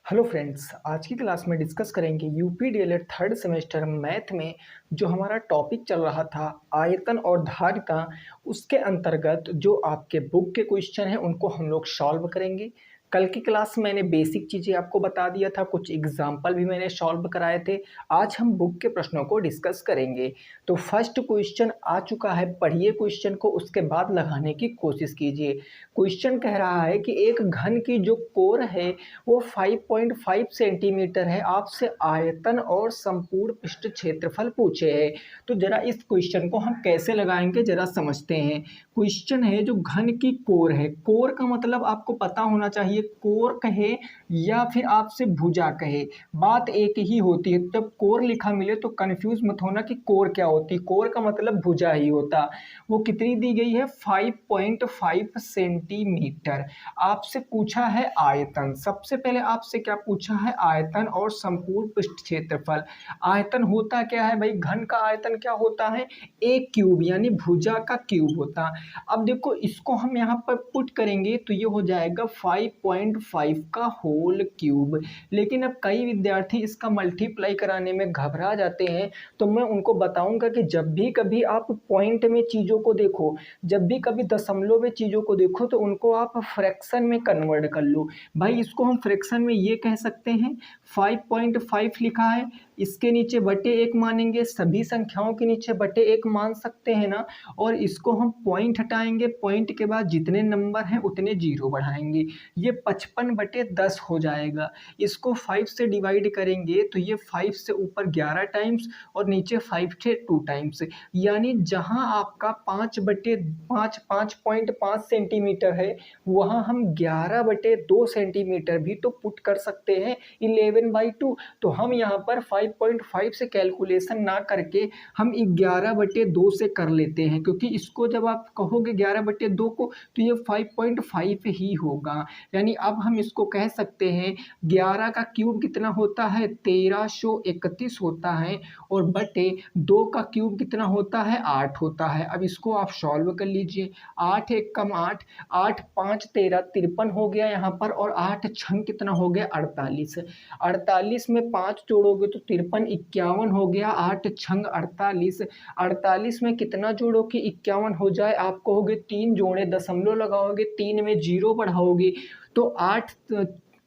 Hello friends, आज की class में डिस्कस करेंगे UP DElEd third semester math में जो हमारा टॉपिक चल रहा था आयतन और धारिता। उसके अंतर्गत जो आपके बुक के क्वेश्चन हैं उनको हम लोग सॉल्व करेंगे। कल की क्लास में मैंने बेसिक चीज़ें आपको बता दिया था, कुछ एग्जाम्पल भी मैंने सॉल्व कराए थे। आज हम बुक के प्रश्नों को डिस्कस करेंगे। तो फर्स्ट क्वेश्चन आ चुका है, पढ़िए क्वेश्चन को, उसके बाद लगाने की कोशिश कीजिए। क्वेश्चन कह रहा है कि एक घन की जो कोर है वो 5.5 सेंटीमीटर है, आपसे आयतन और संपूर्ण पृष्ठ क्षेत्रफल पूछे है। तो जरा इस क्वेश्चन को हम कैसे लगाएंगे जरा समझते हैं। क्वेश्चन है जो घन की कोर है, कोर का मतलब आपको पता होना चाहिए, कोर कहे या फिर आपसे भुजा कहे, बात एक ही होती है। जब कोर लिखा मिले तो कंफ्यूज मत होना कि कोर क्या होती है, कोर का मतलब भुजा ही होता। वो कितनी दी गई है? 5.5 सेंटीमीटर। आपसे पूछा है आयतन, सबसे पहले आपसे क्या पूछा है? आयतन और संपूर्ण पृष्ठ क्षेत्रफल। आयतन होता क्या है भाई? घन का आयतन क्या होता है? एक क्यूब, यानी भुजा का क्यूब होता। अब देखो इसको हम यहाँ पर पुट करेंगे तो ये हो जाएगा 5.5 का होल क्यूब। लेकिन अब कई विद्यार्थी इसका मल्टीप्लाई कराने में घबरा जाते हैं, तो मैं उनको बताऊंगा कि जब भी कभी आप पॉइंट में चीज़ों को देखो, जब भी कभी दशमलव में चीज़ों को देखो, तो उनको आप फ्रैक्शन में कन्वर्ट कर लो। भाई इसको हम फ्रैक्शन में ये कह सकते हैं, 5.5 लिखा है, इसके नीचे बटे एक मानेंगे, सभी संख्याओं के नीचे बटे एक मान सकते हैं ना। और इसको हम पॉइंट हटाएंगे, पॉइंट के बाद जितने नंबर हैं उतने जीरो बढ़ाएंगे, ये 55/10 हो जाएगा। इसको 5 से डिवाइड करेंगे तो ये 5 से ऊपर 11 टाइम्स और नीचे 5 से 2 टाइम्स, यानी जहां आपका 5/5 सेंटीमीटर है, वहां हम 11/2 सेंटीमीटर भी तो पुट कर सकते हैं, 11/2। तो हम यहाँ पर 5.5 से कैलकुलेशन ना करके हम 11/2 से कर लेते हैं, क्योंकि इसको जब आप कहोगे 11/2 को तो ये 5.5 ही होगा। यानी अब हम इसको कह सकते हैं 11 का क्यूब कितना होता है? 1331 होता है, और बटे 2 का क्यूब कितना होता है? 8 होता है। अब इसको आप सॉल्व कर लीजिए। 8 एक कम 8, 8 5 13 53 हो गया यहाँ पर, और 8 छंग कितना हो गया? 48। 48 में 5 जोड़ोगे तो 53, 51 हो गया, 8 छंग 48। 48 में कितना जोड़ो कि 51 हो जाए? आप कहोगे 3 जोड़े, दशमलव लगाओगे, 3 में जीरो बढ़ाओगे तो 8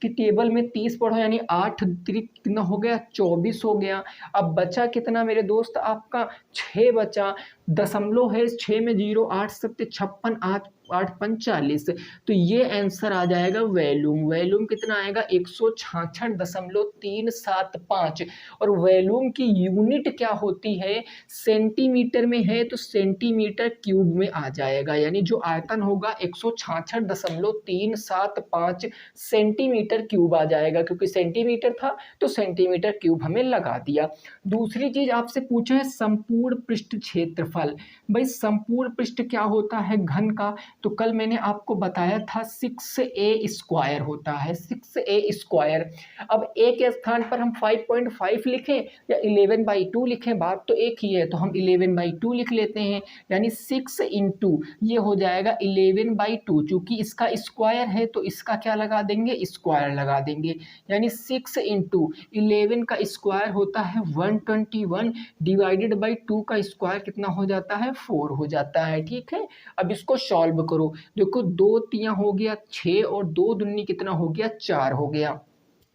की टेबल में 30 पढ़ो, यानी 8 3 कितना हो गया? 24 हो गया। अब बचा कितना मेरे दोस्त? आपका 6 बचा, दशमलव है, 6 में जीरो, 8 सत्ते 56, 8 8 45। तो ये आंसर आ जाएगा वॉल्यूम। वॉल्यूम कितना आएगा? 166.375। और वॉल्यूम की यूनिट क्या होती है? सेंटीमीटर में है तो सेंटीमीटर क्यूब में आ जाएगा, यानी जो आयतन होगा 166.375 सेंटीमीटर क्यूब आ जाएगा, क्योंकि सेंटीमीटर था तो सेंटीमीटर क्यूब हमें लगा दिया। दूसरी चीज आपसे पूछा है संपूर्ण पृष्ठ क्षेत्रफल। भाई संपूर्ण पृष्ठ क्या होता है घन का? तो कल मैंने आपको बताया था 6a² होता है, 6a²। अब a के स्थान पर हम 5.5 लिखें या 11/2 लिखें, बात तो एक ही है, तो हम 11/2 लिख लेते हैं। यानी 6 इंटू ये हो जाएगा 11/2, चूंकि इसका स्क्वायर है तो इसका क्या लगा देंगे? स्क्वायर लगा देंगे। यानी 6 इंटू 11 का स्क्वायर होता है 121, डिवाइडेड बाई 2 का स्क्वायर कितना हो जाता है? 4 हो जाता है। ठीक है, अब इसको सॉल्व करो। देखो 2 तिया हो गया 6, और 2 दूनी कितना हो गया? 4 हो गया।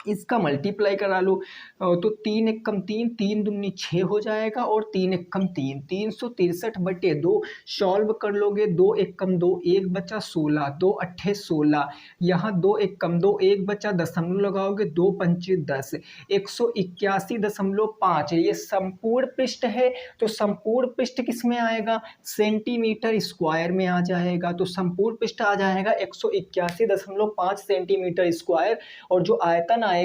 इसका मल्टीप्लाई करा लो तो 3 एक कम 3, 3 दूनी 6 हो जाएगा, और 3 एक कम 3, 363/2। सॉल्व कर लोगे, 2 एक कम 2, 1 बचा 16, 2 अट्ठे 16, यहाँ 2 एक कम 2, 1 बचा, दशमलव लगाओगे, 2 पंचे 10, 181.5 है। ये संपूर्ण पृष्ठ है, तो संपूर्ण पृष्ठ किस में आएगा? सेंटीमीटर स्क्वायर में आ जाएगा। तो संपूर्ण पृष्ठ आ जाएगा 181.5 सेंटीमीटर स्क्वायर, और जो आयतन आएगा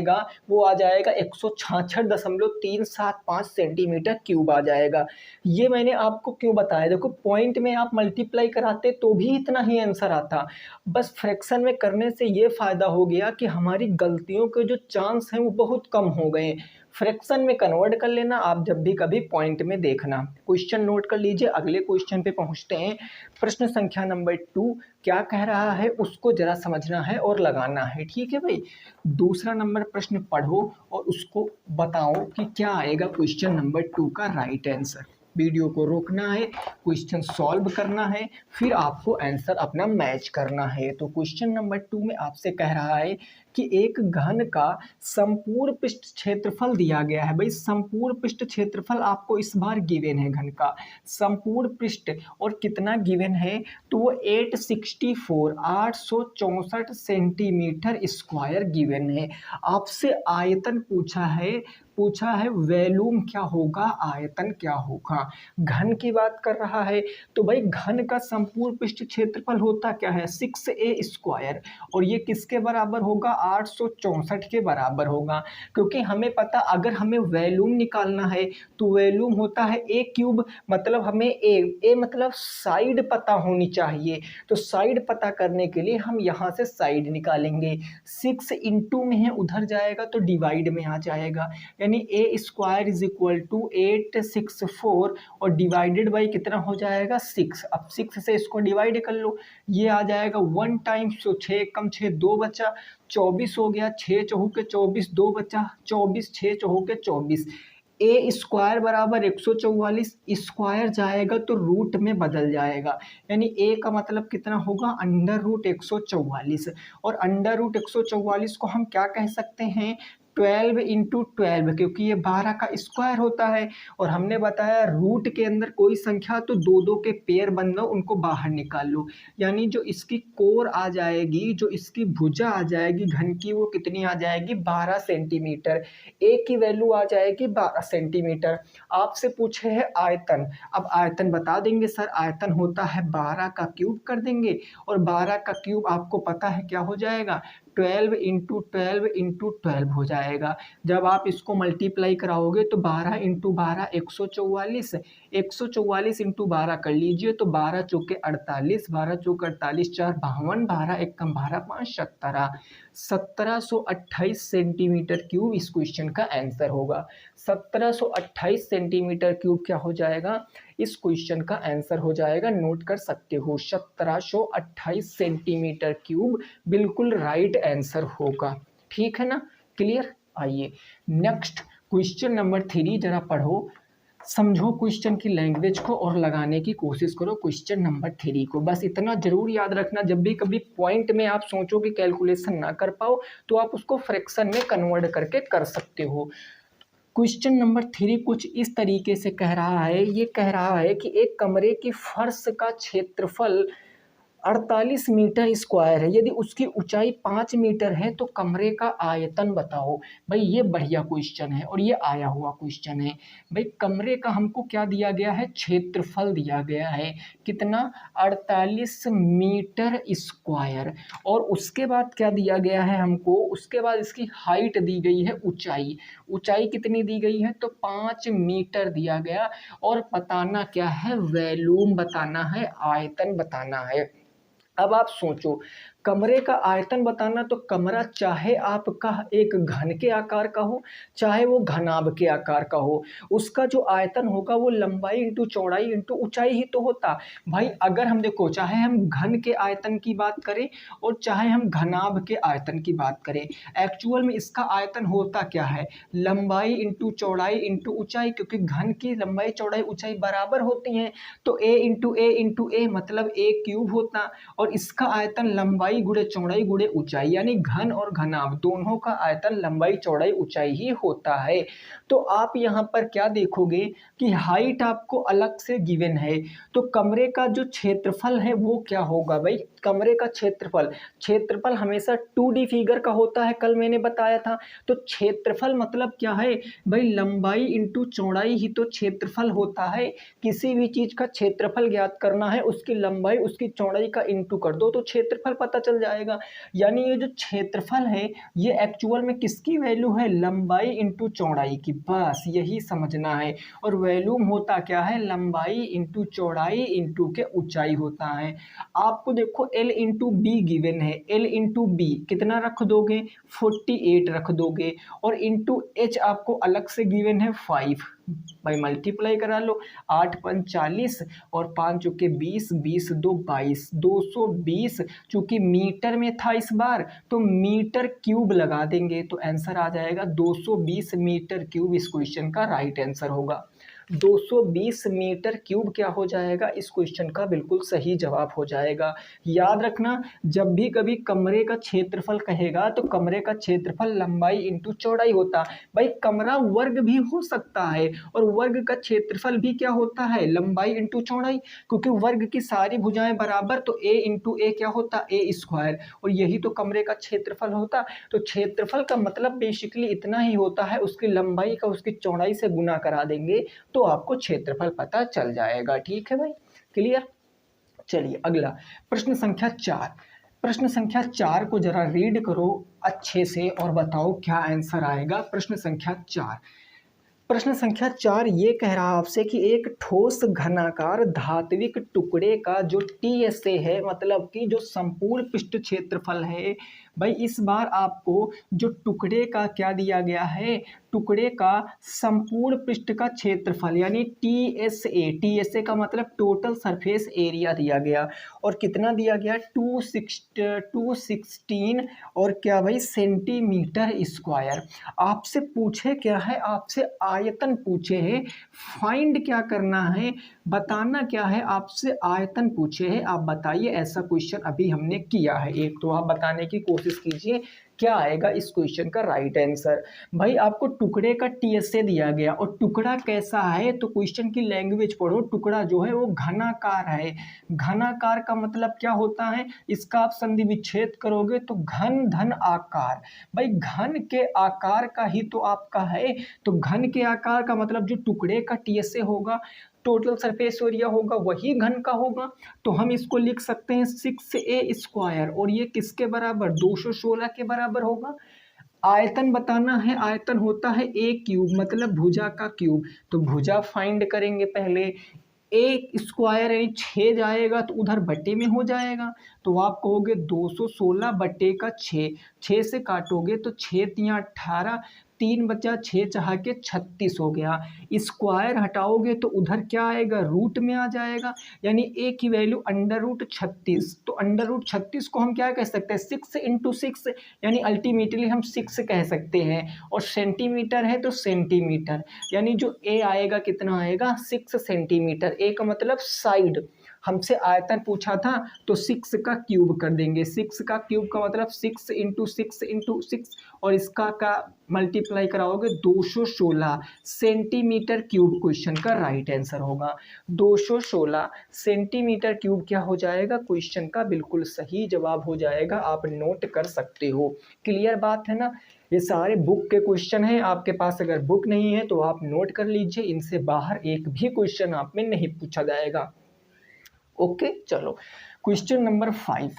वो आ जाएगा 166.375 सेंटीमीटर क्यूब आ जाएगा। ये मैंने आपको क्यों बताया? देखो पॉइंट में आप मल्टीप्लाई कराते तो भी इतना ही आंसर आता, बस फ्रैक्शन में करने से ये फायदा हो गया कि हमारी गलतियों के जो चांस हैं वो बहुत कम हो गए। फ्रैक्शन में कन्वर्ट कर लेना आप जब भी कभी पॉइंट में देखना। क्वेश्चन नोट कर लीजिए, अगले क्वेश्चन पे पहुंचते हैं। प्रश्न संख्या नंबर 2 क्या कह रहा है उसको जरा समझना है और लगाना है, ठीक है भाई। दूसरा नंबर प्रश्न पढ़ो और उसको बताओ कि क्या आएगा क्वेश्चन नंबर 2 का राइट आंसर। वीडियो को रोकना है, क्वेश्चन सॉल्व करना है, फिर आपको आंसर अपना मैच करना है। तो क्वेश्चन नंबर 2 में आपसे कह रहा है कि एक घन का संपूर्ण पृष्ठ क्षेत्रफल दिया गया है। भाई संपूर्ण पृष्ठ क्षेत्रफल आपको इस बार गिवन है, घन का संपूर्ण पृष्ठ और कितना गिवन है, तो वो 864 सेंटीमीटर स्क्वायर गिवन है। आपसे आयतन पूछा है वॉल्यूम क्या होगा, आयतन क्या होगा। घन की बात कर रहा है तो भाई घन का संपूर्ण पृष्ठ क्षेत्रफल होता क्या है 6a स्क्वायर, और ये किसके बराबर होगा 864 के बराबर होगा। क्योंकि हमें पता अगर हमें वॉल्यूम निकालना है तो वॉल्यूम होता है a क्यूब, मतलब हमें a मतलब साइड पता होनी चाहिए। तो साइड पता करने के लिए हम यहाँ से साइड निकालेंगे, 6 इंटू में है उधर जाएगा तो डिवाइड में आ जाएगा, यानी a square is equal to 864 और डिवाइडेड बाई कितना हो जाएगा 6। अब 6 से इसको डिवाइड कर लो, ये आ जाएगा 1 टाइम्स, तो 6 कम 6 2 बचा 24 हो गया, 6 चौके 24 2 बचा 24, 6 चौके 24। ए स्क्वायर बराबर 144, स्क्वायर जाएगा तो रूट में बदल जाएगा, यानी ए का मतलब कितना होगा अंडर रूट 144, और अंडर रूट 144 को हम क्या कह सकते हैं 12 इंटू 12, क्योंकि ये 12 का स्क्वायर होता है। और हमने बताया रूट के अंदर कोई संख्या तो दो दो के पेयर बन लो, उनको बाहर निकाल लो, यानी जो इसकी कोर आ जाएगी, जो इसकी भुजा आ जाएगी घन की, वो कितनी आ जाएगी 12 सेंटीमीटर। ए की वैल्यू आ जाएगी 12 सेंटीमीटर। आपसे पूछे है आयतन, अब आयतन बता देंगे सर, आयतन होता है 12 का क्यूब कर देंगे, और 12 का क्यूब आपको पता है क्या हो जाएगा 12 इंटू 12 इंटू 12 हो जाएगा। जब आप इसको मल्टीप्लाई कराओगे तो 12 इंटू 12 144, 144 इंटू 12 कर लीजिए तो 12 चौके 48, 12 चौके 48 4 52, 12 एक कम 12 5 17, 1728 सेंटीमीटर क्यूब इस क्वेश्चन का आंसर होगा। 1728 सेंटीमीटर क्यूब क्या हो जाएगा इस क्वेश्चन का आंसर हो जाएगा, नोट कर सकते हो 1728 सेंटीमीटर क्यूब बिल्कुल राइट आंसर होगा, ठीक है ना, क्लियर। आइए नेक्स्ट क्वेश्चन नंबर 3 जरा पढ़ो, समझो क्वेश्चन की लैंग्वेज को और लगाने की कोशिश करो क्वेश्चन नंबर 3 को। बस इतना जरूर याद रखना, जब भी कभी पॉइंट में आप सोचो कि कैलकुलेशन ना कर पाओ तो आप उसको फ्रैक्शन में कन्वर्ट करके कर सकते हो। क्वेश्चन नंबर 3 कुछ इस तरीके से कह रहा है, ये कह रहा है कि एक कमरे की फर्श का क्षेत्रफल 48 मीटर स्क्वायर है, यदि उसकी ऊंचाई 5 मीटर है तो कमरे का आयतन बताओ। भाई ये बढ़िया क्वेश्चन है और ये आया हुआ क्वेश्चन है। भाई कमरे का हमको क्या दिया गया है क्षेत्रफल दिया गया है, कितना 48 मीटर स्क्वायर, और उसके बाद क्या दिया गया है हमको, उसके बाद इसकी हाइट दी गई है, ऊंचाई, ऊंचाई कितनी दी गई है तो 5 मीटर दिया गया, और बताना क्या है वॉल्यूम बताना है, आयतन बताना है। अब आप सोचो कमरे का आयतन बताना, तो कमरा चाहे आपका एक घन के आकार का हो चाहे वो घनाभ के आकार का हो, उसका जो आयतन होगा वो लंबाई इंटू चौड़ाई इंटू ऊंचाई ही तो होता। भाई अगर हम देखो चाहे हम घन के आयतन की बात करें और चाहे हम घनाभ के आयतन की बात करें, एक्चुअल में इसका आयतन होता क्या है लंबाई इंटू चौड़ाई इंटू ऊंचाई, क्योंकि घन की लंबाई चौड़ाई ऊंचाई बराबर होती हैं, तो ए इंटू ए मतलब ए क्यूब होता, और इसका आयतन लंबाई गुणे चौड़ाई गुणे ऊंचाई, यानी घन और घनाभ दोनों का आयतन लंबाई चौड़ाई ऊंचाई ही होता है। तो आप यहाँ पर क्या देखोगे कि हाइट आपको अलग से गिवन है, तो कमरे का जो क्षेत्रफल है वो क्या होगा भाई, कमरे का क्षेत्रफल हमेशा 2D फिगर का होता है, कल मैंने बताया था। तो क्षेत्रफल मतलब क्या है भाई लंबाई इंटू चौड़ाई ही तो क्षेत्रफल होता है। किसी भी चीज का क्षेत्रफल ज्ञात करना है उसकी लंबाई उसकी चौड़ाई का इंटू कर दो तो क्षेत्रफल पता चल जाएगा। यानी ये जो क्षेत्रफल है ये एक्चुअल में किसकी वैल्यू है लंबाई इंटू चौड़ाई की, बस यही समझना है। और वॉल्यूम होता क्या है लंबाई इंटू चौड़ाई इंटू के ऊंचाई होता है। आपको देखो L इंटू बी गिवन है, L इंटू बी कितना रख दोगे 48 रख दोगे, और इंटू H आपको अलग से गिवन है 5, भाई मल्टीप्लाई करा लो, 8 5 40 और 5 चुके 20, 20 2 22, 220, चूंकि मीटर में था इस बार तो मीटर क्यूब लगा देंगे तो आंसर आ जाएगा 220 मीटर क्यूब। इस क्वेश्चन का राइट आंसर होगा 220 मीटर क्यूब क्या हो जाएगा, इस क्वेश्चन का बिल्कुल सही जवाब हो जाएगा। याद रखना, जब भी कभी कमरे का क्षेत्रफल कहेगा तो कमरे का क्षेत्रफल लंबाई इंटू चौड़ाई होता है। भाई कमरा वर्ग भी हो सकता है और वर्ग का क्षेत्रफल भी क्या होता है, लंबाई इंटू चौड़ाई, क्योंकि वर्ग की सारी भुजाएं बराबर तो a इंटू ए क्या होता, ए स्क्वायर, और यही तो कमरे का क्षेत्रफल होता। तो क्षेत्रफल का मतलब बेसिकली इतना ही होता है, उसकी लंबाई का उसकी चौड़ाई से गुना करा देंगे तो आपको क्षेत्रफल पता चल जाएगा। ठीक है भाई, क्लियर। चलिए अगला प्रश्न संख्या 4। प्रश्न संख्या 4 को जरा रीड करो अच्छे से और बताओ क्या आंसर आएगा। प्रश्न संख्या 4, प्रश्न संख्या 4 ये कह रहा आपसे कि एक ठोस घनाकार धात्विक टुकड़े का जो टीएसए है, मतलब कि जो संपूर्ण पृष्ठ क्षेत्रफल है, भाई इस बार आपको जो टुकड़े का क्या दिया गया है, टुकड़े का संपूर्ण पृष्ठ का क्षेत्रफल यानी टीएसए, टीएसए का मतलब टोटल सरफेस एरिया दिया गया, और कितना दिया गया 216 और क्या भाई सेंटीमीटर स्क्वायर। आपसे पूछे क्या है, आपसे आयतन पूछे है, फाइंड क्या करना है, बताना क्या है, आपसे आयतन पूछे है। आप बताइए, ऐसा क्वेश्चन अभी हमने किया है एक, तो आप बताने की कोशिश कीजिए क्या आएगा इस क्वेश्चन का राइट आंसर। भाई आपको टुकड़े का टीएसए दिया गया और टुकड़ा कैसा है, तो क्वेश्चन की लैंग्वेज पढ़ो, टुकड़ा जो है वो घनाकार है। घनाकार का मतलब क्या होता है, इसका आप संधि विच्छेद करोगे तो घन धन आकार, भाई घन के आकार का ही तो आपका है, तो घन के आकार का मतलब जो टुकड़े का टीएसए होगा, टोटल सरफेस एरिया होगा, वही घन का होगा। तो हम इसको लिख सकते हैं 6a स्क्वायर, और ये किसके बराबर 216 के बराबर होगा। आयतन बताना है, आयतन होता है a क्यूब, मतलब भुजा का क्यूब, तो भुजा फाइंड करेंगे पहले। a स्क्वायर यानी 6 जाएगा तो उधर बटे में हो जाएगा, तो आप कहोगे 216 बटे का 6, 6 से काटोगे तो 6 तियाँ 18, 3 बचा 6 चाह के 36 हो गया। स्क्वायर हटाओगे तो उधर क्या आएगा, रूट में आ जाएगा, यानी a की वैल्यू अंडर रूट 36, तो अंडर रूट 36 को हम क्या कह सकते हैं 6 इंटू 6, यानी अल्टीमेटली हम 6 कह सकते हैं, और सेंटीमीटर है तो सेंटीमीटर, यानी जो a आएगा कितना आएगा 6 सेंटीमीटर। a का मतलब साइड, हमसे आयतन पूछा था तो 6 का क्यूब कर देंगे, 6 का क्यूब का मतलब 6 इंटू 6 इंटू 6, और इसका का मल्टीप्लाई कराओगे 216 सेंटीमीटर क्यूब। क्वेश्चन का राइट आंसर होगा 216 सेंटीमीटर क्यूब। क्या हो जाएगा, क्वेश्चन का बिल्कुल सही जवाब हो जाएगा। आप नोट कर सकते हो, क्लियर बात है ना। ये सारे बुक के क्वेश्चन हैं, आपके पास अगर बुक नहीं है तो आप नोट कर लीजिए, इनसे बाहर एक भी क्वेश्चन आप में नहीं पूछा जाएगा। ओके चलो, क्वेश्चन नंबर 5,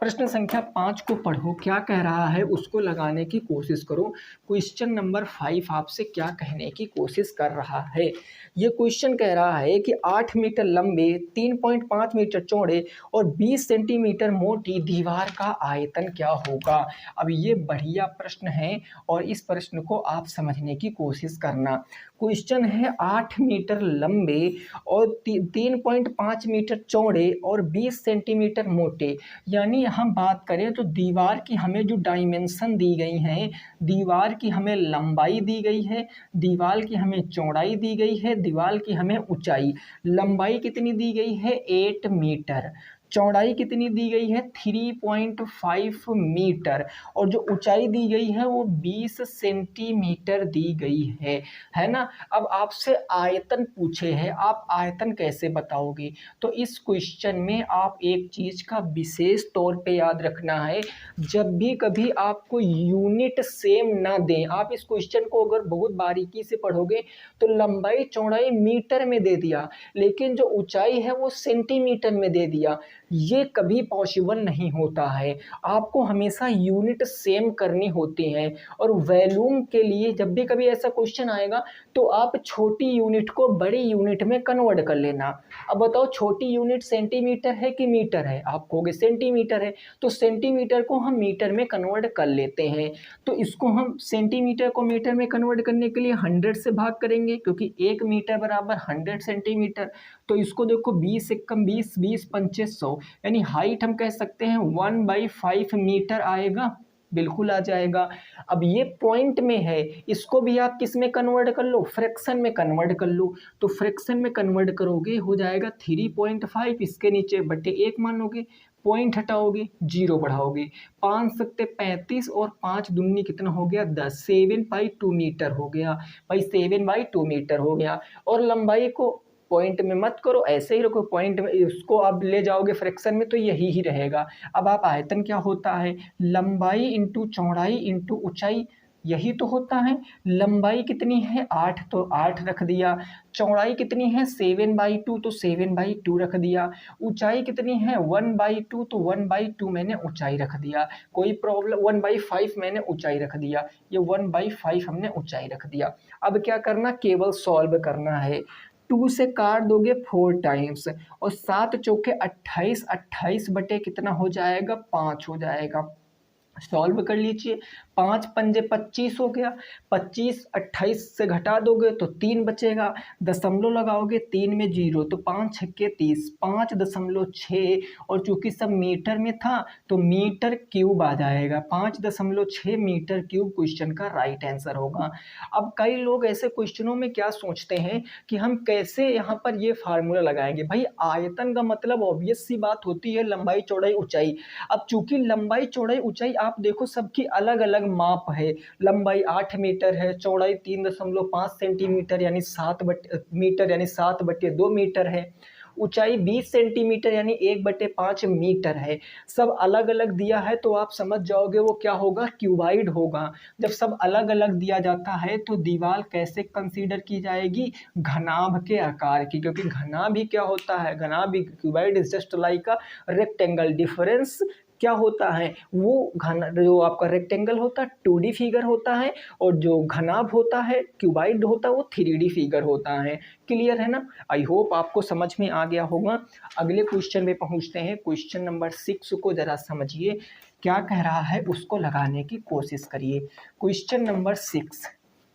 प्रश्न संख्या 5 को पढ़ो, क्या कह रहा है उसको लगाने की कोशिश करो। क्वेश्चन नंबर 5 आपसे क्या कहने की कोशिश कर रहा है। ये क्वेश्चन कह रहा है कि 8 मीटर लंबे, 3.5 मीटर चौड़े और 20 सेंटीमीटर मोटी दीवार का आयतन क्या होगा। अब ये बढ़िया प्रश्न है और इस प्रश्न को आप समझने की कोशिश करना। क्वेश्चन है 8 मीटर लंबे और 3.5 मीटर चौड़े और 20 सेंटीमीटर मोटे, यानी हम बात करें तो दीवार की हमें जो डायमेंशन दी गई हैं, दीवार की हमें लंबाई दी गई है, दीवार की हमें चौड़ाई दी गई है, दीवार की हमें ऊंचाई, लंबाई कितनी दी गई है 8 मीटर, चौड़ाई कितनी दी गई है 3.5 मीटर, और जो ऊंचाई दी गई है वो 20 सेंटीमीटर दी गई है ना। अब आपसे आयतन पूछे हैं, आप आयतन कैसे बताओगे, तो इस क्वेश्चन में आप एक चीज़ का विशेष तौर पे याद रखना है, जब भी कभी आपको यूनिट सेम ना दें, आप इस क्वेश्चन को अगर बहुत बारीकी से पढ़ोगे तो लंबाई चौड़ाई मीटर में दे दिया, लेकिन जो ऊंचाई है वो सेंटीमीटर में दे दिया, ये कभी पॉसिबल नहीं होता है। आपको हमेशा यूनिट सेम करनी होती हैं और वॉल्यूम के लिए जब भी कभी ऐसा क्वेश्चन आएगा तो आप छोटी यूनिट को बड़ी यूनिट में कन्वर्ट कर लेना। अब बताओ छोटी यूनिट सेंटीमीटर है कि मीटर है? आप कहोगे सेंटीमीटर है, तो सेंटीमीटर को हम मीटर में कन्वर्ट कर लेते हैं। तो इसको हम सेंटीमीटर को मीटर में कन्वर्ट करने के लिए 100 से भाग करेंगे, क्योंकि 1 मीटर बराबर 100 सेंटीमीटर। तो इसको देखो 20 एकम 20, 20 पंचे 100, यानी हाइट हम कह सकते हैं 1/5 मीटर आएगा, बिल्कुल आ जाएगा। अब ये पॉइंट में है, इसको भी आप किस में कन्वर्ट कर लो? फ्रैक्शन में कन्वर्ट कर लो। तो फ्रैक्शन में कन्वर्ट करोगे हो जाएगा 3.5, इसके नीचे बटे 1 मानोगे, पॉइंट हटाओगे, 0 बढ़ाओगे, 5 सत्ते 35 और 5 दूनी कितना हो गया 10, 7/2 मीटर हो गया भाई, 7/2 मीटर हो गया। और लंबाई को पॉइंट में मत करो, ऐसे ही रखो, पॉइंट में इसको आप ले जाओगे फ्रैक्शन में तो यही ही रहेगा। अब आप आयतन क्या होता है? लंबाई इंटू चौड़ाई इंटू ऊंचाई, यही तो होता है। लंबाई कितनी है 8, तो 8 रख दिया। चौड़ाई कितनी है 7/2, तो 7/2 रख दिया। ऊंचाई कितनी है 1/2, तो 1/2 मैंने ऊंचाई रख दिया। कोई प्रॉब्लम? 1/5 मैंने ऊंचाई रख दिया, ये 1/5 हमने ऊंचाई रख दिया। अब क्या करना? केवल सॉल्व करना है। 2 से काट दोगे 4 टाइम्स और 7 चौके 28, 28 बटे कितना हो जाएगा 5 हो जाएगा। सॉल्व कर लीजिए, 5 पंजे 25 हो गया, 25 28 से घटा दोगे तो 3 बचेगा, दशमलव लगाओगे 3 में 0, तो 5 छक्के 30, 5.6, और चूंकि सब मीटर में था तो मीटर क्यूब आ जाएगा, 5.6 मीटर क्यूब क्वेश्चन का राइट आंसर होगा। अब कई लोग ऐसे क्वेश्चनों में क्या सोचते हैं कि हम कैसे यहाँ पर ये फार्मूला लगाएंगे। भाई आयतन का मतलब ऑब्वियस सी बात होती है लंबाई चौड़ाई ऊंचाई। अब चूंकि लंबाई चौड़ाई ऊंचाई आप देखो सबकी अलग अलग माप है। लंबाई 8 मीटर है, चौड़ाई 3.5 सेंटीमीटर यानी 7 मीटर यानी 7/2 मीटर है, ऊंचाई 20 सेंटीमीटर यानी 1/5 मीटर है। सब अलग अलग दिया है तो आप समझ जाओगे वो क्या होगा, क्यूबाइड होगा। जब सब अलग अलग दिया जाता है तो दीवार कैसे कंसीडर की जाएगी? घनाभ के आकार की, क्योंकि घनाभ भी क्या होता है, घनाभ भी cuboid is just like a rectangle. Difference क्या होता है? वो घन जो आपका रेक्टेंगल होता है 2D फिगर होता है, और जो घनाभ होता है क्यूबाइड होता है वो 3D फिगर होता है। क्लियर है ना? आई होप आपको समझ में आ गया होगा। अगले क्वेश्चन में पहुंचते हैं। क्वेश्चन नंबर 6 को जरा समझिए, क्या कह रहा है उसको लगाने की कोशिश करिए। क्वेश्चन नंबर 6,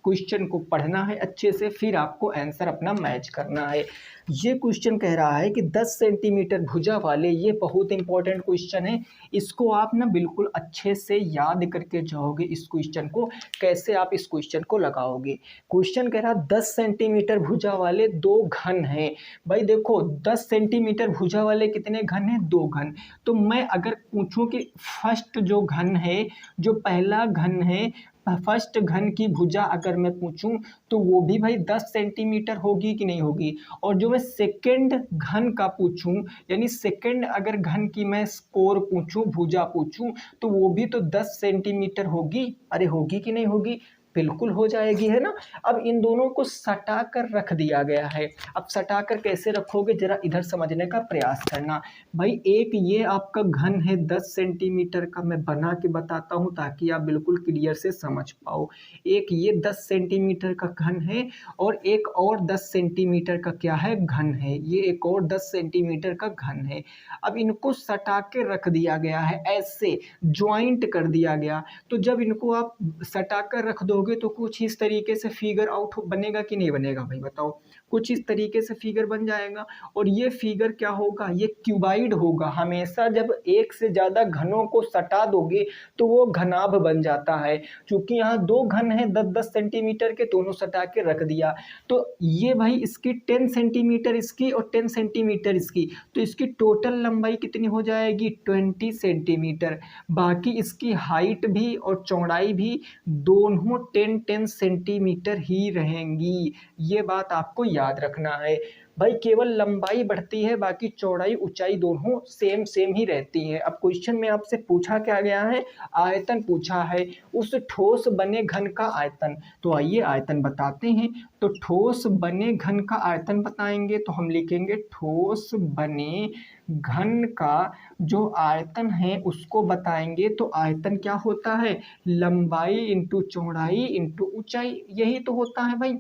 क्वेश्चन को पढ़ना है अच्छे से, फिर आपको आंसर अपना मैच करना है। ये क्वेश्चन कह रहा है कि 10 सेंटीमीटर भुजा वाले, ये बहुत इंपॉर्टेंट क्वेश्चन है, इसको आप ना बिल्कुल अच्छे से याद करके जाओगे। इस क्वेश्चन को कैसे आप इस क्वेश्चन को लगाओगे? क्वेश्चन कह रहा 10 सेंटीमीटर भुजा वाले 2 घन हैं। भाई देखो 10 सेंटीमीटर भुजा वाले कितने घन हैं? 2 घन। तो मैं अगर पूछूं कि फर्स्ट जो घन है, जो पहला घन है, फर्स्ट घन की भुजा अगर मैं पूछूं तो वो भी भाई 10 सेंटीमीटर होगी कि नहीं होगी। और जो मैं सेकंड घन का पूछूं, यानी सेकंड अगर घन की मैं स्कोर पूछूं, भुजा पूछूं, तो वो भी तो 10 सेंटीमीटर होगी। अरे होगी कि नहीं होगी? बिल्कुल हो जाएगी, है ना। अब इन दोनों को सटा कर रख दिया गया है। अब सटा कर कैसे रखोगे, जरा इधर समझने का प्रयास करना। भाई एक ये आपका घन है 10 सेंटीमीटर का, मैं बना के बताता हूँ ताकि आप बिल्कुल क्लियर से समझ पाओ। एक ये 10 सेंटीमीटर का घन है, और एक और 10 सेंटीमीटर का क्या है, घन है। ये एक और 10 सेंटीमीटर का घन है। अब इनको सटा के रख दिया गया है, ऐसे ज्वाइंट कर दिया गया। तो जब इनको आप सटा कर रख दोगे तो कुछ इस तरीके से फिगर आउट बनेगा कि नहीं बनेगा? भाई बताओ, कुछ इस तरीके से फिगर बन जाएगा। और ये फिगर क्या होगा, ये क्यूबाइड होगा। हमेशा जब एक से ज्यादा घनों को सटा दोगे तो वो घनाभ बन जाता है। क्योंकि यहाँ 2 घन है 10-10 सेंटीमीटर के, दोनों सटा के रख दिया। तो ये भाई इसकी 10 सेंटीमीटर इसकी और 10 सेंटीमीटर इसकी, तो इसकी टोटल लंबाई कितनी हो जाएगी 20 सेंटीमीटर। बाकी इसकी हाइट भी और चौड़ाई भी दोनों 10-10 सेंटीमीटर ही रहेंगी। ये बात आपको याद याद रखना है भाई। केवल लंबाई बढ़ती है, बाकी चौड़ाई ऊंचाई दोनों सेम सेम ही रहती है। अब क्वेश्चन में आपसे पूछा क्या गया है, आयतन पूछा है, उस ठोस बने घन का आयतन। तो आइए आयतन बताते हैं। तो ठोस बने घन का आयतन बताएंगे तो हम लिखेंगे ठोस बने घन का जो आयतन है उसको बताएंगे। तो आयतन क्या होता है, लंबाई इंटू चौड़ाई इंटू ऊंचाई, यही तो होता है भाई,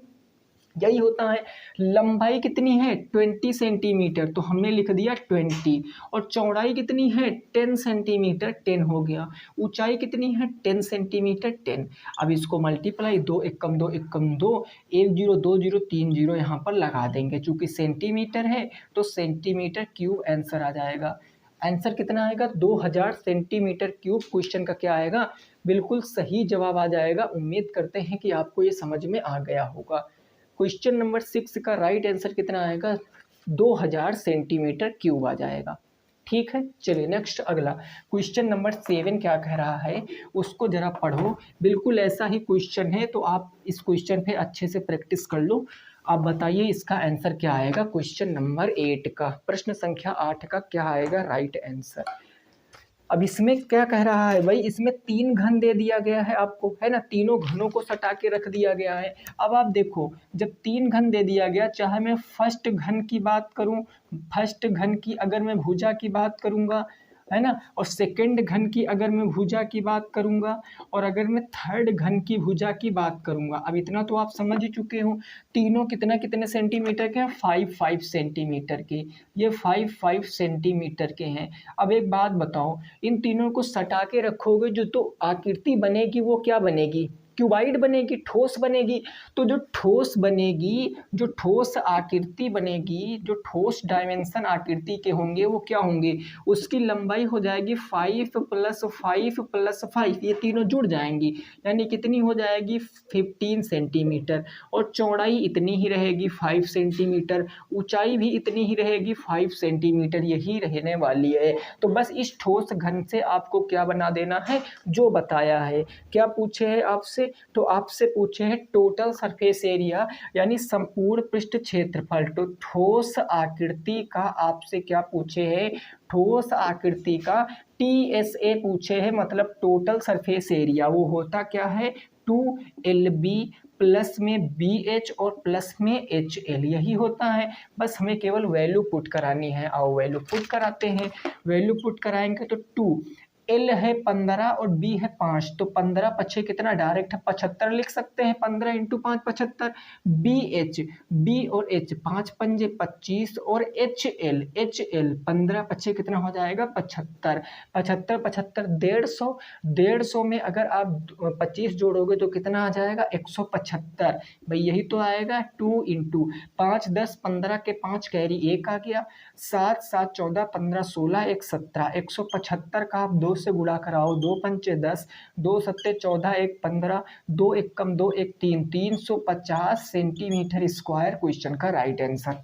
यही होता है। लंबाई कितनी है 20 सेंटीमीटर, तो हमने लिख दिया 20। और चौड़ाई कितनी है 10 सेंटीमीटर, 10 हो गया। ऊंचाई कितनी है 10 सेंटीमीटर, 10। अब इसको मल्टीप्लाई, 2 एकम 2 एकम 2, 1 0 2 0 3 0 यहाँ पर लगा देंगे। चूंकि सेंटीमीटर है तो सेंटीमीटर क्यूब आंसर आ जाएगा। आंसर कितना आएगा 2000 सेंटीमीटर क्यूब। क्वेश्चन का क्या आएगा, बिल्कुल सही जवाब आ जाएगा। उम्मीद करते हैं कि आपको ये समझ में आ गया होगा। क्वेश्चन नंबर 6 का राइट आंसर कितना आएगा, 2000 सेंटीमीटर क्यूब आ जाएगा। ठीक है, चलिए नेक्स्ट अगला क्वेश्चन नंबर 7 क्या कह रहा है उसको जरा पढ़ो। बिल्कुल ऐसा ही क्वेश्चन है, तो आप इस क्वेश्चन पे अच्छे से प्रैक्टिस कर लो। आप बताइए इसका आंसर क्या आएगा। क्वेश्चन नंबर 8 का, प्रश्न संख्या 8 का क्या आएगा राइट आंसर। अब इसमें क्या कह रहा है भाई, इसमें 3 घन दे दिया गया है आपको, है ना, तीनों घनों को सटा के रख दिया गया है। अब आप देखो, जब 3 घन दे दिया गया, चाहे मैं फर्स्ट घन की बात करूं, फर्स्ट घन की अगर मैं भुजा की बात करूंगा, है ना, और सेकंड घन की अगर मैं भुजा की बात करूंगा, और अगर मैं थर्ड घन की भुजा की बात करूंगा, अब इतना तो आप समझ ही चुके हो। तीनों कितना कितने सेंटीमीटर के हैं, 5 सेंटीमीटर के, ये 5 सेंटीमीटर के हैं। अब एक बात बताओ, इन तीनों को सटा के रखोगे जो तो आकृति बनेगी वो क्या बनेगी, क्यूबाइड बनेगी, ठोस बनेगी। तो जो ठोस बनेगी, जो ठोस आकृति बनेगी, जो ठोस डायमेंशन आकृति के होंगे वो क्या होंगे, उसकी लंबाई हो जाएगी 5 + 5 + 5, ये तीनों जुड़ जाएंगी, यानी कितनी हो जाएगी 15 सेंटीमीटर। और चौड़ाई इतनी ही रहेगी 5 सेंटीमीटर, ऊंचाई भी इतनी ही रहेगी 5 सेंटीमीटर, यही रहने वाली है। तो बस इस ठोस घन से आपको क्या बना देना है, जो बताया है। क्या पूछे है आपसे, तो आपसे पूछे हैं टोटल सरफेस एरिया, यानी संपूर्ण पृष्ठ क्षेत्रफल। तो ठोस आकृति का आपसे क्या पूछे हैं, ठोस आकृति का TSA पूछे हैं, मतलब टोटल सरफेस एरिया। वो होता क्या है 2LB प्लस में BH और प्लस में HL, यही होता है। बस हमें केवल वैल्यू पुट करानी है। आओ वैल्यू पुट कराते हैं। वैल्यू पुट कराएंगे तो 2, L है 15 और B है 5, तो 15 पछे कितना, डायरेक्ट 75 लिख सकते हैं, 15 × 5 75। BH, B और H 5 पंजे 25, और HL 15 पछे कितना हो जाएगा 75, 75 75 150, 150 में अगर आप 25 जोड़ोगे तो कितना आ जाएगा 175। भाई यही तो आएगा। 2 × 5 10 15 के 5 कैरी 1 आ गया, 7 7 14 15 16 1 17, 175 का आप 2 से गुणा कराओ, 2 पंचे 10, 2 सत्ते 14 1 15, 2 एकम 2 1 3, 350 सेंटीमीटर स्क्वायर क्वेश्चन का right answer.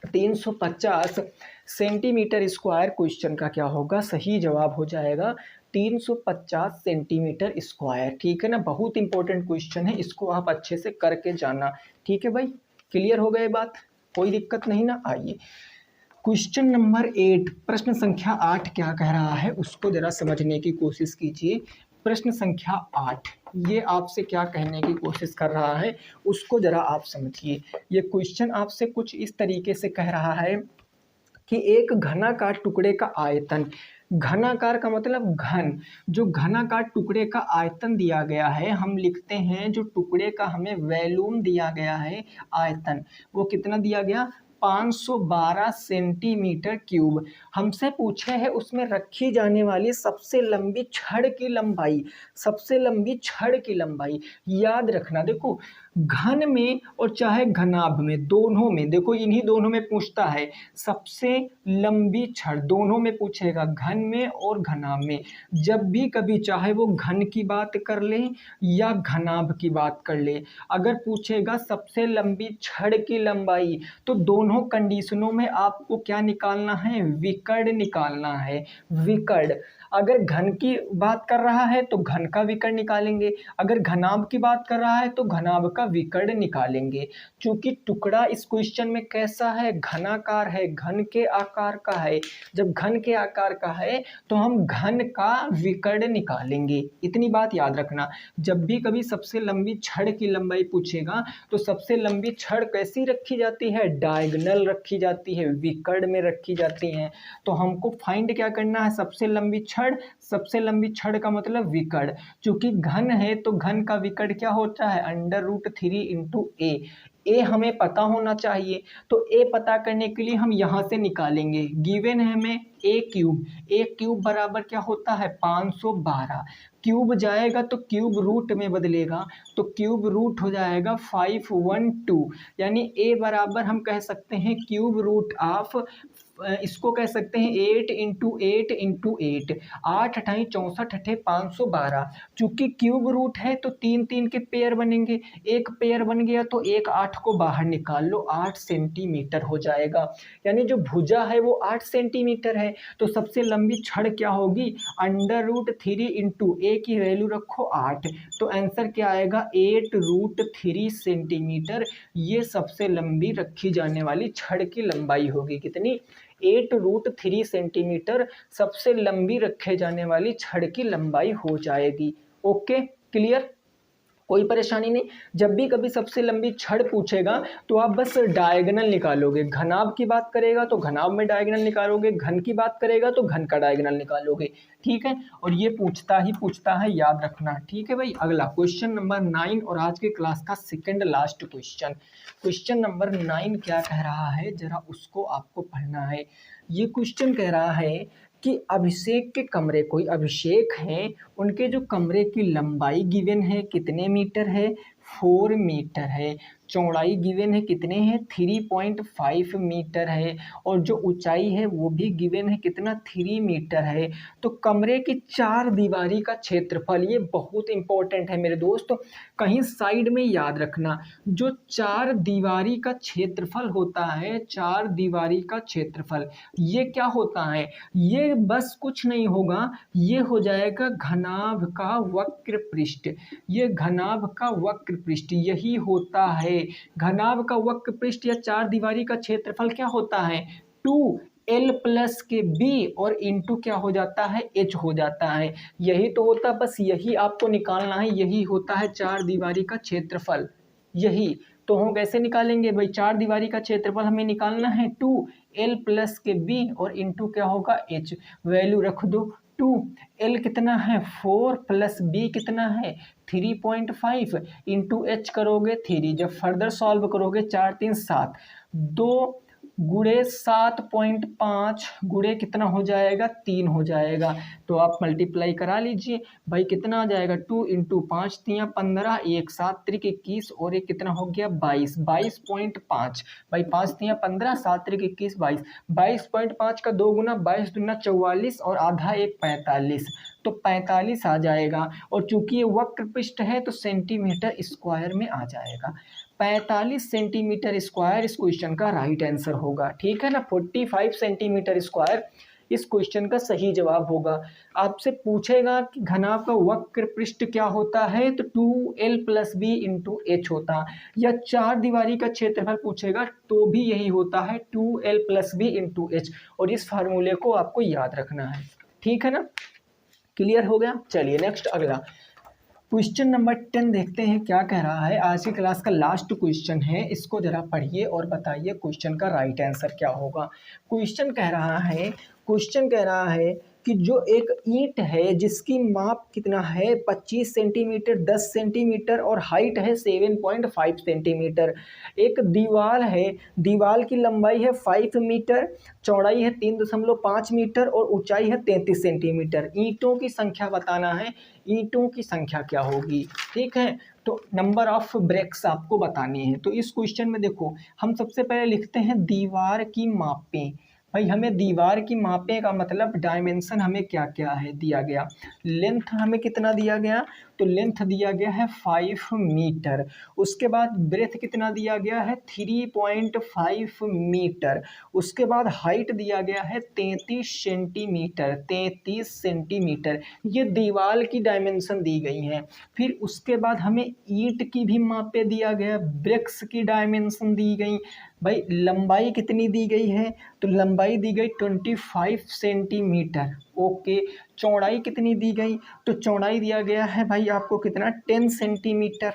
350 centimetre square question का क्या होगा, सही जवाब हो जाएगा 350 सेंटीमीटर स्क्वायर। ठीक है ना, बहुत इंपॉर्टेंट क्वेश्चन है, इसको आप अच्छे से करके जाना। ठीक है भाई, क्लियर हो गए बात, कोई दिक्कत नहीं ना। आइए क्वेश्चन नंबर 8, प्रश्न संख्या 8 क्या कह रहा है उसको जरा समझने की कोशिश कीजिए। प्रश्न संख्या 8 ये आपसे क्या कहने की कोशिश कर रहा है उसको जरा आप समझिए। ये क्वेश्चन आपसे कुछ इस तरीके से कह रहा है कि एक घनाकार टुकड़े का आयतन, घनाकार का मतलब घन, जो घनाकार टुकड़े का आयतन दिया गया है, हम लिखते हैं जो टुकड़े का हमें वॉल्यूम दिया गया है, आयतन, वो कितना दिया गया 512 सेंटीमीटर क्यूब। हमसे पूछे है उसमें रखी जाने वाली सबसे लंबी छड़ की लंबाई, सबसे लंबी छड़ की लंबाई। याद रखना, देखो घन में और चाहे घनाभ में, दोनों में, देखो इन्हीं दोनों में पूछता है सबसे लंबी छड़, दोनों में पूछेगा, घन में और घनाभ में। जब भी कभी चाहे वो घन की बात कर ले या घनाभ की बात कर ले, अगर पूछेगा सबसे लंबी छड़ की लंबाई, तो दोनों कंडीशनों में आपको क्या निकालना है, विकर्ण निकालना है, विकर्ण। अगर घन की बात कर रहा है तो घन का विकर्ण निकालेंगे, अगर घनाभ की बात कर रहा है तो घनाभ का विकर्ण निकालेंगे। क्योंकि टुकड़ा इस क्वेश्चन में कैसा है, घनाकार है, घन के आकार का है। जब घन के आकार का है तो हम घन का विकर्ण निकालेंगे। इतनी बात याद रखना। जब भी कभी सबसे लंबी छड़ की लंबाई पूछेगा तो सबसे लंबी छड़ कैसी रखी जाती है, डायगोनल रखी जाती है, विकर्ण में रखी जाती हैं। तो हमको फाइंड क्या करना है, सबसे लंबी छड़, सबसे लंबी छड़ का मतलब विकर्ण। चूंकि घन है तो घन का विकर्ण क्या होता है, √3 इंटू ए हमें पता होना चाहिए। तो ए पता करने के लिए हम यहाँ से निकालेंगे। गिवन है हमें ए क्यूब बराबर क्या होता है 512। क्यूब जाएगा तो क्यूब रूट में बदलेगा, तो क्यूब रूट हो जाएगा 512। यानी ए बराबर हम कह सकते हैं क्यूब रूट ऑफ, इसको कह सकते हैं 8 इंटू 8 इंटू 8, 8 अठाई 64 अठे 512। चूंकि क्यूब रूट है तो तीन तीन के पेयर बनेंगे, एक पेयर बन गया तो एक 8 को बाहर निकाल लो, 8 सेंटीमीटर हो जाएगा। यानी जो भुजा है वो 8 सेंटीमीटर है। तो सबसे लंबी छड़ क्या होगी, √3 इंटू ए की वैल्यू रखो 8, तो आंसर क्या आएगा 8√3 सेंटीमीटर। ये सबसे लंबी रखी जाने वाली छड़ की लंबाई होगी। कितनी, 8√3 सेंटीमीटर सबसे लंबी रखे जाने वाली छड़ की लंबाई हो जाएगी। ओके, क्लियर, कोई परेशानी नहीं। जब भी कभी सबसे लंबी छड़ पूछेगा तो आप बस डायगोनल निकालोगे। घनाभ की बात करेगा तो घनाभ में डायगोनल निकालोगे, घन की बात करेगा तो घन का डायगोनल निकालोगे। ठीक है, और ये पूछता है, याद रखना। ठीक है भाई, अगला क्वेश्चन नंबर 9 और आज के क्लास का second last question. Question number 9 क्या कह रहा है, जरा उसको आपको पढ़ना है। ये क्वेश्चन कह रहा है कि अभिषेक के कमरे, कोई अभिषेक हैं, उनके जो कमरे की लंबाई गिवन है कितने मीटर है, 4 मीटर है। चौड़ाई गिवन है कितने हैं, 3.5 मीटर है। और जो ऊंचाई है वो भी गिवन है कितना, 3 मीटर है। तो कमरे की चार दीवारी का क्षेत्रफल, ये बहुत इंपॉर्टेंट है मेरे दोस्त, कहीं साइड में याद रखना। जो चार दीवारी का क्षेत्रफल होता है, चार दीवारी का क्षेत्रफल, ये क्या होता है, ये बस कुछ नहीं होगा, ये हो जाएगा घनाभ का वक्र पृष्ठ। ये घनाभ का वक्र पृष्ठ यही होता है। घनाभ का वक्र पृष्ठ या चार दीवारी का क्षेत्रफल क्या होता है, 2l प्लस के b और इंटू क्या हो जाता है, h हो जाता है। यही तो होता, बस यही आपको निकालना है, यही होता है चार दीवारी का क्षेत्रफल। यही तो हम कैसे निकालेंगे भाई, चार दीवारी का क्षेत्रफल हमें निकालना है 2l प्लस के b और इंटू क्या होगा h। वैल्यू रख दो, 2l कितना है 4 प्लस b कितना है 3.5 इंटू h करोगे 3। जब फर्दर सॉल्व करोगे 4 3 7, 2 गुणे 7.5 गुणे कितना हो जाएगा 3 हो जाएगा। तो आप मल्टीप्लाई करा लीजिए भाई, कितना आ जाएगा 2 इंटू 5 3 15, 1 7 3 21 और एक कितना हो गया 22, 22.5 भाई, 5 3 15 7 3 21 22, 22.5 का 2 गुना 22 दूना 44 और आधा 1 45, तो 45 आ जाएगा। और चूंकि ये वक्र पृष्ठ है तो सेंटीमीटर स्क्वायर में आ जाएगा। 45 सेंटीमीटर स्क्वायर इस क्वेश्चन का राइट आंसर होगा। ठीक है ना, 45 सेंटीमीटर स्क्वायर इस क्वेश्चन का सही जवाब होगा। आपसे पूछेगा कि घनाभ का वक्र पृष्ठ क्या होता है, तो 2l plus b into H होता, या चार दीवारी का क्षेत्रफल पूछेगा तो भी यही होता है 2l plus b into H. और इस फार्मूले को आपको याद रखना है। ठीक है ना, क्लियर हो गया। चलिए नेक्स्ट अगला क्वेश्चन नंबर 10 देखते हैं क्या कह रहा है। आज की क्लास का लास्ट क्वेश्चन है, इसको जरा पढ़िए और बताइए क्वेश्चन का राइट आंसर क्या होगा। क्वेश्चन कह रहा है कि जो एक ईंट है जिसकी माप कितना है 25 सेंटीमीटर, 10 सेंटीमीटर और हाइट है 7.5 सेंटीमीटर। एक दीवार है, दीवार की लंबाई है 5 मीटर, चौड़ाई है 3.5 मीटर और ऊंचाई है 33 सेंटीमीटर। ईंटों की संख्या बताना है, ईंटों की संख्या क्या होगी। ठीक है, तो नंबर ऑफ ब्रेक्स आपको बतानी है। तो इस क्वेश्चन में देखो, हम सबसे पहले लिखते हैं दीवार की मापें। भाई हमें दीवार की मापें का मतलब डायमेंशन हमें क्या क्या है दिया गया। लेंथ हमें कितना दिया गया तो लेंथ दिया गया है 5 मीटर। उसके बाद ब्रेथ कितना दिया गया है 3.5 मीटर। उसके बाद हाइट दिया गया है 33 सेंटीमीटर, 33 सेंटीमीटर, ये दीवार की डायमेंशन दी गई हैं। फिर उसके बाद हमें ईंट की भी मापे दिया गया, ब्रिक्स की डायमेंशन दी गई। भाई लंबाई कितनी दी गई है, तो लंबाई दी गई 25 सेंटीमीटर। ओके, चौड़ाई कितनी दी गई, तो चौड़ाई दिया गया है भाई आपको कितना 10 सेंटीमीटर,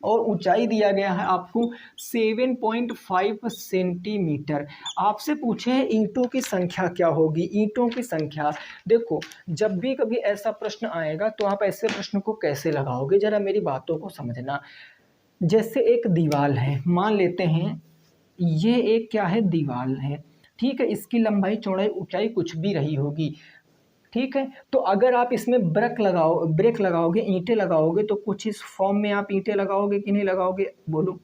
और ऊंचाई दिया गया है आपको 7.5 सेंटीमीटर। आपसे पूछे हैं ईंटों की संख्या क्या होगी, ईंटों की संख्या। देखो जब भी कभी ऐसा प्रश्न आएगा तो आप ऐसे प्रश्न को कैसे लगाओगे, जरा मेरी बातों को समझना। जैसे एक दीवार है, मान लेते हैं ये एक क्या है, दीवार है, ठीक है, इसकी लंबाई चौड़ाई ऊंचाई कुछ भी रही होगी, ठीक है। तो अगर आप इसमें ब्रेक लगाओगे, ईंटें लगाओगे, तो कुछ इस फॉर्म में आप ईंटें लगाओगे कि नहीं लगाओगे, बोलो।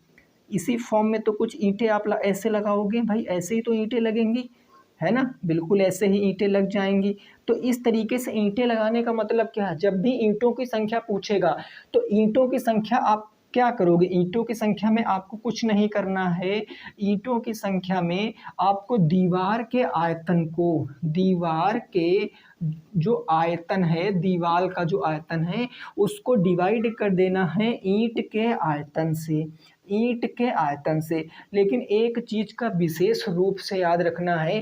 इसी फॉर्म में तो कुछ ईंटें आप ऐसे लगाओगे, भाई ऐसे ही तो ईंटें लगेंगी, है ना, बिल्कुल ऐसे ही ईंटें लग जाएंगी। तो इस तरीके से ईंटें लगाने का मतलब क्या है, जब भी ईंटों की संख्या पूछेगा तो ईंटों की संख्या आप क्या करोगे, ईंटों की संख्या में आपको कुछ नहीं करना है। ईंटों की संख्या में आपको दीवार के आयतन को, दीवार के जो आयतन है, दीवार का जो आयतन है उसको डिवाइड कर देना है ईंट के आयतन से, ईंट के आयतन से। लेकिन एक चीज का विशेष रूप से याद रखना है,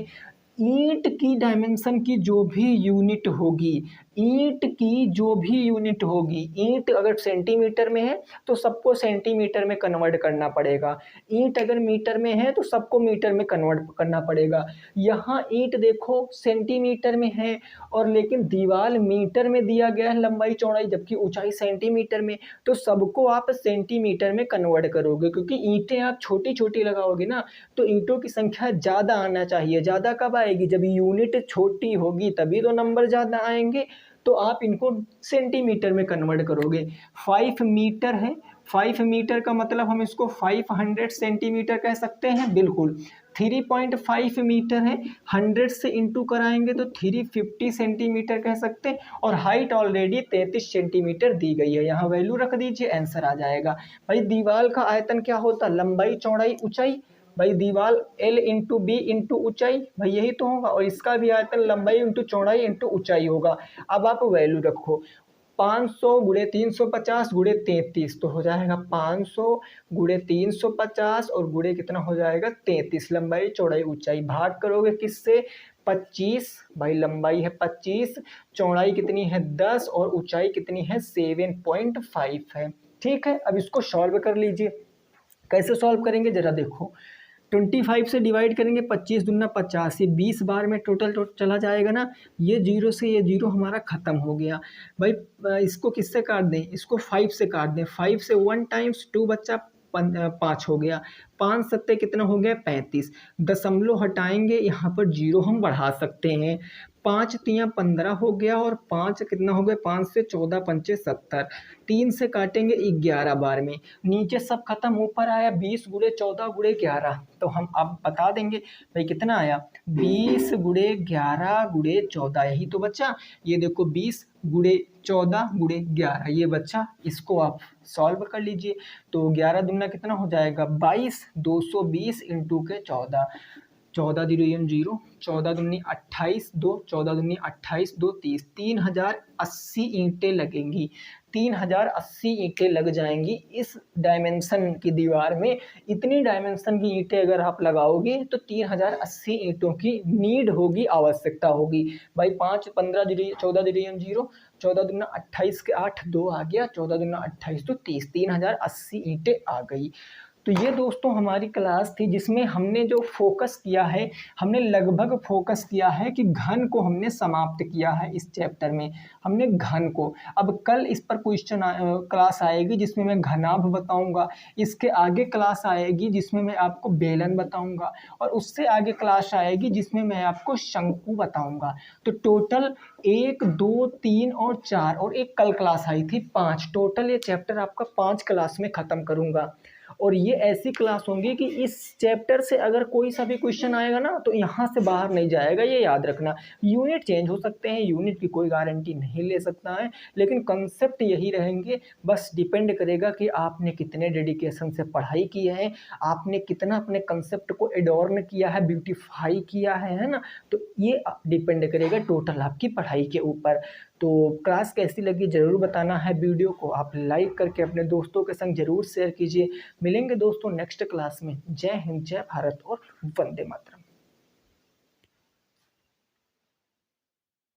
ईंट की डायमेंशन की जो भी यूनिट होगी, ईंट की जो भी यूनिट होगी, ईंट अगर सेंटीमीटर में है तो सबको सेंटीमीटर में कन्वर्ट करना पड़ेगा, ईंट अगर मीटर में है तो सबको मीटर में कन्वर्ट करना पड़ेगा। यहाँ ईंट देखो सेंटीमीटर में है और लेकिन दीवार मीटर में दिया गया है लंबाई चौड़ाई, जबकि ऊंचाई सेंटीमीटर में, तो सबको आप सेंटीमीटर में कन्वर्ट करोगे, क्योंकि ईंटें आप छोटी छोटी लगाओगे ना, तो ईंटों की संख्या ज़्यादा आना चाहिए। ज़्यादा कब आएगी, जब यूनिट छोटी होगी तभी तो नंबर ज़्यादा आएंगे। तो आप इनको सेंटीमीटर में कन्वर्ट करोगे। 5 मीटर है, 5 मीटर का मतलब हम इसको 500 सेंटीमीटर कह सकते हैं, बिल्कुल। 3.5 मीटर है, 100 से इंटू कराएंगे तो 350 सेंटीमीटर कह सकते हैं, और हाइट ऑलरेडी 33 सेंटीमीटर दी गई है, यहाँ वैल्यू रख दीजिए, आंसर आ जाएगा। भाई दीवार का आयतन क्या होता, लंबाई चौड़ाई ऊंचाई, भाई दीवार L इंटू बी इंटू ऊंचाई, भाई यही तो होगा, और इसका भी आयतन लंबाई इंटू चौड़ाई इंटू ऊंचाई होगा। अब आप वैल्यू रखो, 500 गुणे 350 गुणे 33, तो हो जाएगा 500 गुणे 350 और गुणे कितना हो जाएगा 33, लंबाई चौड़ाई ऊंचाई। भाग करोगे किससे, 25, भाई लंबाई है 25, चौड़ाई कितनी है 10 और ऊंचाई कितनी है 7.5 है, ठीक है। अब इसको सॉल्व कर लीजिए, कैसे सॉल्व करेंगे जरा देखो। 25 से डिवाइड करेंगे, 25 दूना 50, ये 20 बार में टोटल चला जाएगा ना, ये जीरो से ये जीरो हमारा ख़त्म हो गया। भाई इसको किससे काट दें, इसको 5 से काट दें, 5 से 1 टाइम्स 2 बच्चा 5 हो गया, 5 सत्ते कितना हो गया 35, दशमलव हटाएंगे, यहाँ पर जीरो हम बढ़ा सकते हैं, 5 तियाँ 15 हो गया और 5 कितना हो गया, 5 से 14 पंचे 70, 3 से काटेंगे 11 बार में, नीचे सब खत्म, ऊपर आया 20 गुणे 14 गुणे 11, तो हम अब बता देंगे भाई कितना आया, 20 गुणे 11 गुणे 14, यही तो बच्चा, ये देखो 20 गुणे 14 गुणे 11 ये बच्चा, इसको आप सॉल्व कर लीजिए। तो 11 दूना कितना हो जाएगा 22, 220 इंटू के 14, 14 जीरो 0, 14 दूनी 28, 2 14 दूनी 28, 2 30, 3080 ईंटें लगेंगी, 3080 ईंटें लग जाएंगी इस डायमेंशन की दीवार में। इतनी डायमेंशन की ईंटें अगर आप लगाओगे तो 3080 ईंटों की नीड होगी, आवश्यकता होगी। भाई 5 15 14 0, 14 दूना 28 के 8, 2 आ गया, 14 दूना 28 तो 30, 3080 ईंटें आ गई। तो ये दोस्तों हमारी क्लास थी जिसमें हमने जो फोकस किया है, हमने लगभग फोकस किया है कि घन को हमने समाप्त किया है इस चैप्टर में, हमने घन को। अब कल इस पर क्वेश्चन क्लास आएगी जिसमें मैं घनाभ बताऊंगा, इसके आगे क्लास आएगी जिसमें मैं आपको बेलन बताऊंगा, और उससे आगे क्लास आएगी जिसमें मैं आपको शंकु बताऊंगा। तो टोटल 1 2 3 और 4 और एक कल क्लास आई थी 5, टोटल ये चैप्टर आपका 5 क्लास में ख़त्म करूंगा। और ये ऐसी क्लास होंगी कि इस चैप्टर से अगर कोई सा भी क्वेश्चन आएगा ना तो यहाँ से बाहर नहीं जाएगा, ये याद रखना। यूनिट चेंज हो सकते हैं, यूनिट की कोई गारंटी नहीं ले सकता है, लेकिन कंसेप्ट यही रहेंगे। बस डिपेंड करेगा कि आपने कितने डेडिकेशन से पढ़ाई की है, आपने कितना अपने कंसेप्ट को एडॉर्न किया है, ब्यूटीफाई किया है ना। तो ये डिपेंड करेगा टोटल आपकी पढ़ाई के ऊपर। तो क्लास कैसी लगी ज़रूर बताना है, वीडियो को आप लाइक करके अपने दोस्तों के संग ज़रूर शेयर कीजिए। मिलेंगे दोस्तों नेक्स्ट क्लास में। जय हिंद, जय भारत और वंदे मातरम।